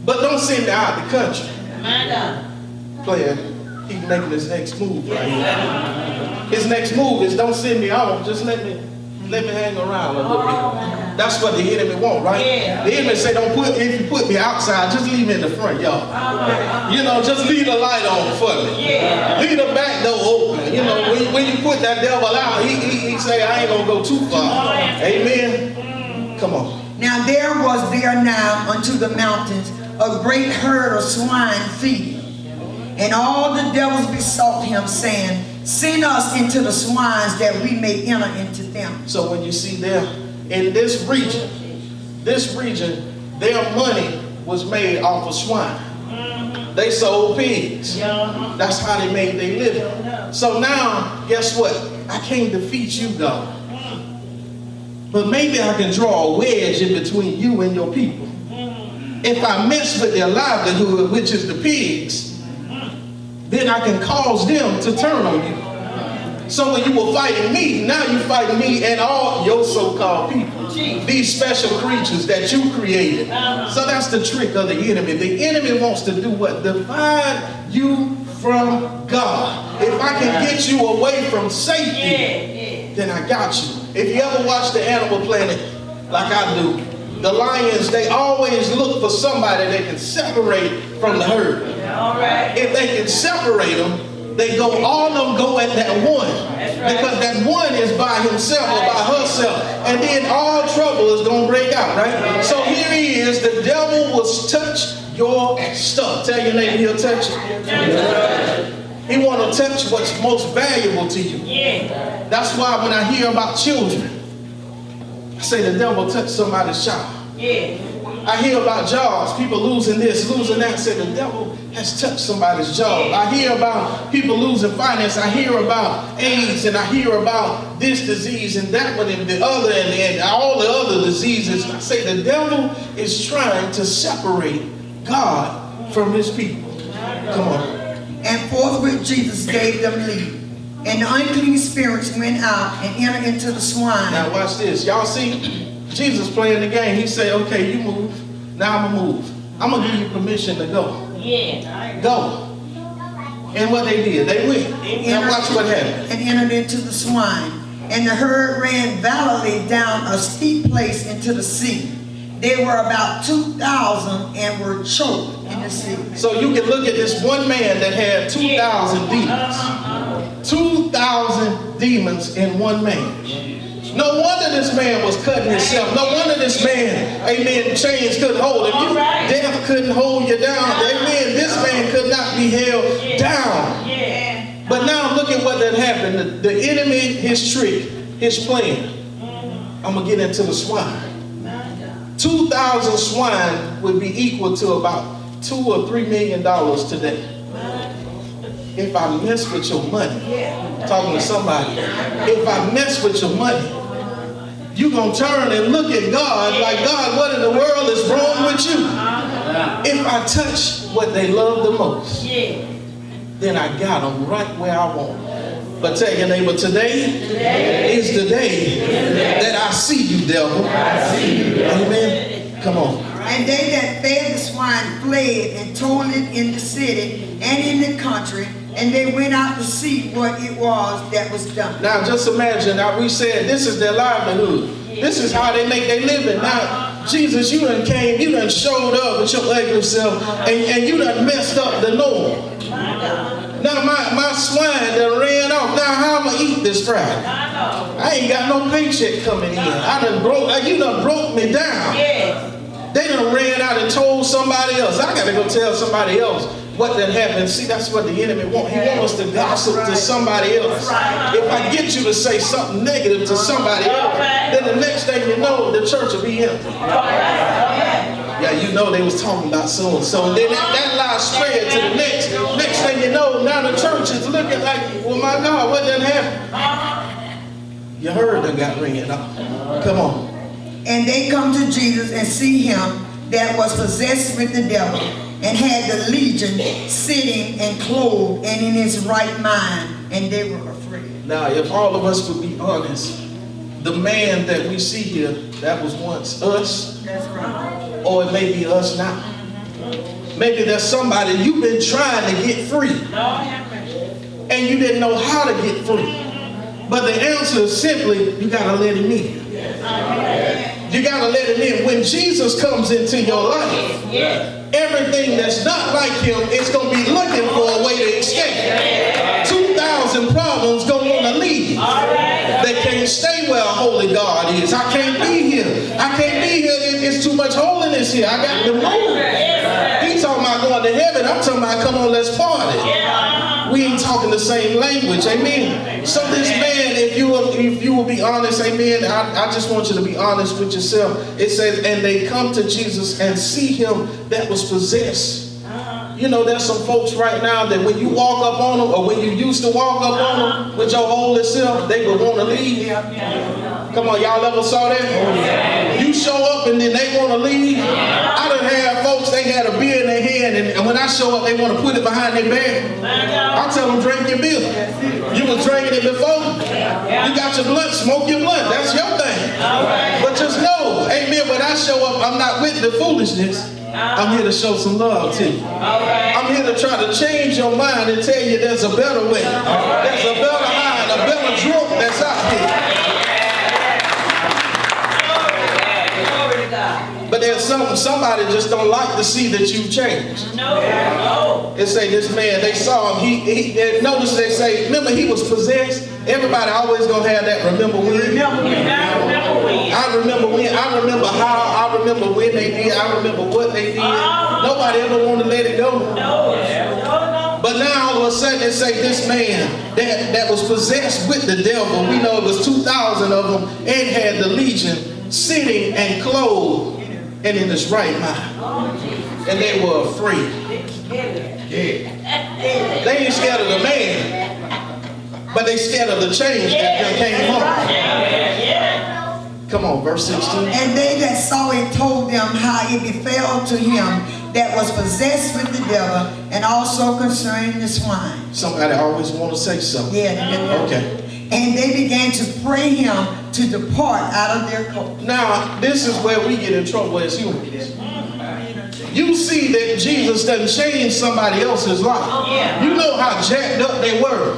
But don't send me out the country. Player, he's making his next move right here. His next move is don't send me out, just let me hang around a little bit. That's what the enemy wants, right? The enemy say, if you put me outside, just leave me in the front yard. You know, just leave the light on for me. Leave the back door open. You know, when you put that devil out, he say, I ain't gonna go too far. Amen. Come on. Now there was there now unto the mountains a great herd of swine feeding. And all the devils besought him, saying, send us into the swines that we may enter into them. So when you see there, in this region, their money was made off of swine. They sold pigs. That's how they made their living. So now, guess what? I can't defeat you, God. But maybe I can draw a wedge in between you and your people. If I mess with their livelihood, which is the pigs, then I can cause them to turn on you. So when you were fighting me, now you're fighting me and all your so-called people. These special creatures that you created. So that's the trick of the enemy. The enemy wants to do what? Divide you from God. If I can get you away from safety, then I got you. If you ever watch the Animal Planet, like I do, the lions, they always look for somebody they can separate from the herd. If they can separate them, they go, all of them go at that one. Because that one is by himself or by herself. And then all trouble is going to break out, right? So here he is, the devil will touch your stuff. Tell your neighbor he'll touch it. He want to touch what's most valuable to you. That's why when I hear about children, I say the devil touched somebody's child. I hear about jobs, people losing this, losing that. I say the devil has touched somebody's job. I hear about people losing finance. I hear about AIDS, and I hear about this disease and that one and the other and all the other diseases. I say the devil is trying to separate God from his people. Come on. And forthwith Jesus gave them leave. And the unclean spirits went out and entered into the swine. Now watch this. Y'all see? Jesus playing the game. He said, okay, you move. Now I'm going to move. I'm going to give you permission to go. Go. And what they did, they went. Now watch what happened. And entered into the swine. And the herd ran valiantly down a steep place into the sea. They were about 2,000 and were choked in the sea. So you can look at this one man that had 2,000 demons. 2,000 demons in one man. No wonder this man was cutting himself. No wonder this man, amen, chains couldn't hold him. Death couldn't hold you down. Amen, this man could not be held down. But now look at what that happened. The enemy, his trick, his plan. I'm going to get into the swine. 2,000 swine would be equal to about $2 or $3 million today. If I mess with your money, talking to somebody, if I mess with your money, you're going to turn and look at God like, God, what in the world is wrong with you? If I touch what they love the most, then I got them right where I want them. But tell your neighbor, today is the day that I see you, devil. Amen. Come on. And they that fed the swine fled and told it in the city and in the country, and they went out to see what it was that was done. Now just imagine, now we said this is their livelihood. This is how they make their living. Now, Jesus, you done came, you done showed up with your ugly self, and you done messed up the norm. Now my swine done ran off. Now how am I gonna eat this Friday? I ain't got no paycheck coming in. You done broke me down. They done ran out and told somebody else. I gotta go tell somebody else what that happened. See, that's what the enemy wants. He wants us to gossip to somebody else. If I get you to say something negative to somebody else, then the next thing you know, the church will be empty. Yeah, you know they was talking about so and so. And then that lie spread to the next thing you know, now the church is looking like, well, my God, what done happened? You heard them got ringing up. Come on. And they come to Jesus and see him that was possessed with the devil, and had the legion sitting and clothed and in his right mind, and they were afraid. Now, if all of us would be honest, the man that we see here, that was once us, that's right, or it may be us now. Maybe there's somebody you've been trying to get free. And you didn't know how to get free. But the answer is simply, you got to let him in. You got to let him in. When Jesus comes into your life, everything that's not like him is going to be looking for a way to escape. 2,000 problems going to want to leave. They can't stay where a holy God is. I can't be here. I can't be here. It's too much holiness here. I got to move. He's talking about going to heaven. I'm talking about, come on, let's party. We ain't talking the same language. Amen. So this man, if you will be honest, amen, I just want you to be honest with yourself. It says, and they come to Jesus and see him that was possessed. You know, there's some folks right now that when you walk up on them, or when you used to walk up on them with your holy self, they would want to leave. Come on, y'all ever saw that? You show up and then they want to leave. I done had folks, they had a beer in their hand, and when I show up, they want to put it behind their back. I tell them, drink your beer. You was drinking it before. You got your blunt, smoke your blunt. That's your thing. But just know, amen, when I show up, I'm not with the foolishness. I'm here to show some love to you. I'm here to try to change your mind and tell you there's a better way. There's a better high and a better drunk that's out here. But there's somebody just don't like to see that you've changed. They say this man, they saw him, he notice they say, remember he was possessed. Everybody always gonna have that remember when. I remember when, I remember how, I remember when they did, I remember what they did. Nobody ever want to let it go. But now all of a sudden they say this man that was possessed with the devil, we know it was 2,000 of them, and had the legion, sitting and clothed and in his right mind. And they were afraid. They ain't scared of the man, but they scared of the change that came up. Come on, verse 16. And they that saw it told them how it befell to him that was possessed with the devil, and also concerning the swine. Somebody always want to say something. Yeah. Okay. And they began to pray him to depart out of their coast. Now, this is where we get in trouble as humans. You see that Jesus doesn't change somebody else's life. You know how jacked up they were.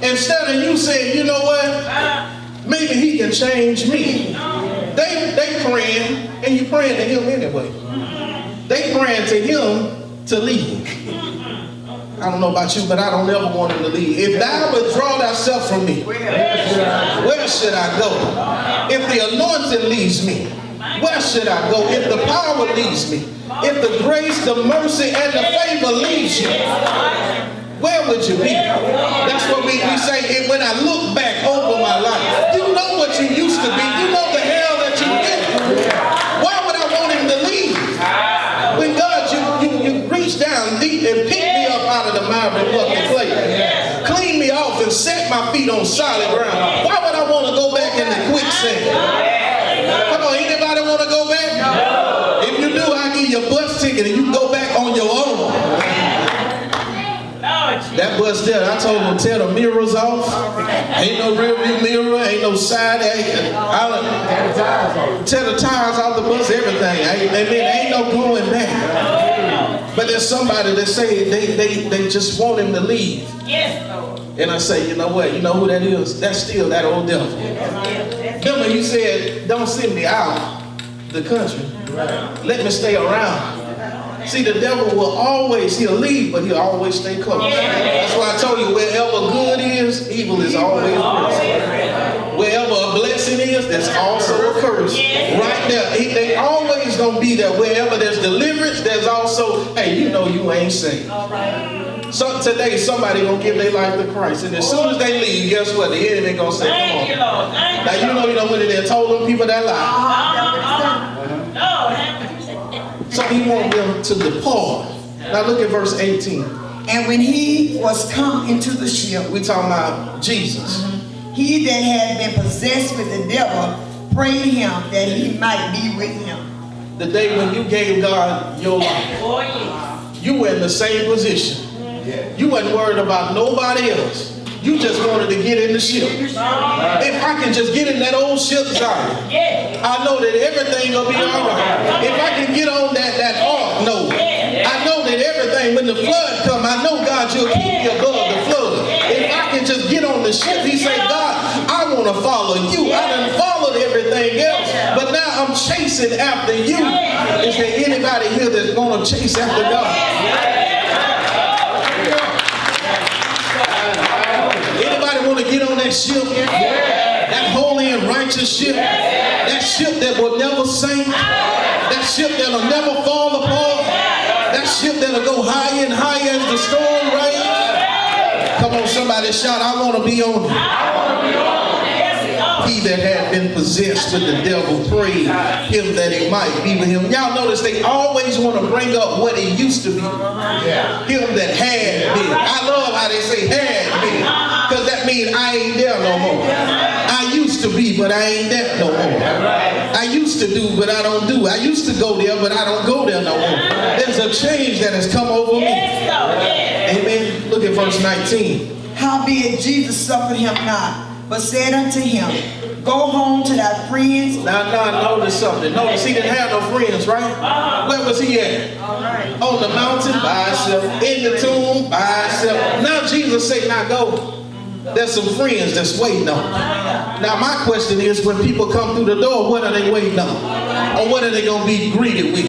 Instead of you saying, you know what? Maybe he can change me. They praying, and you praying to him anyway. They praying to him to leave. I don't know about you, but I don't ever want him to leave. If thou withdraw thyself from me, where should I go? If the anointing leaves me, where should I go? If the power leaves me, if the grace, the mercy, and the favor leaves you, where would you be? That's what we say. When I look back over my life, you know what you used to be. You know the hell that you've been through. Why would I want him to leave? When God, you reach down deep and pick me up out of the miry clay, clean me off and set my feet on solid ground. Why would I want to go back in the quicksand? Come on, anybody want to go back? No. If you do, I give you a bus ticket and you go back on your own. That bus there, I told them, tear the mirrors off. Ain't no rear view mirror, ain't no side. Tear the tires off the bus, everything. Ain't no going back. But there's somebody that say they just want him to leave. And I say, you know what? You know who that is? That's still that old devil. Remember, he said, don't send me out the country. Let me stay around. See, the devil will always, he'll leave, but he'll always stay close. That's why I told you, wherever good is, evil is always present. Wherever a blessing is, there's also a curse. Right there, they always gonna be there. Wherever there's deliverance, there's also, hey, you know you ain't saved. So today, somebody gonna give their life to Christ, and as soon as they leave, guess what? The enemy gonna say, come on. Now you know when they told them people that lie. So he wanted them to depart. Now look at verse 18. And when he was come into the ship, we talking about Jesus. He that had been possessed with the devil prayed him that he might be with him. The day when you gave God your life, you were in the same position. You wasn't worried about nobody else. You just wanted to get in the ship. If I can just get in that old ship, Zion, I know that everything will be all right. If I can get on that ark, Nolan, everything. When the flood come, I know, God, you'll keep me above the flood. If I can just get on the ship, he said, God, I want to follow you. I done followed everything else, but now I'm chasing after you. Is there anybody here that's going to chase after God? Anybody want to get on that ship? That holy and righteous ship? That ship that will never sink? That ship that'll never fall apart? That ship that'll go higher and higher as the storm rages? Come on, somebody shout, I want to be on it. He that had been possessed with the devil prayed him that he might be with him. Y'all notice they always want to bring up what he used to be. Him that had been. I love how they say had been, because that means I ain't there no more. I used to be, but I ain't there no more. I used to do, but I don't do. I used to go there, but I don't go there no more. There's a change that has come over me. Amen. Look at verse 19. Howbeit Jesus suffered him not, but said unto him, Go home to thy friends. Now, notice something. Notice he didn't have no friends, right? Where was he at? On the mountain by himself. In the tomb by himself. Now Jesus said, now go. There's some friends that's waiting on. Now my question is, when people come through the door, what are they waiting on? Or what are they going to be greeted with?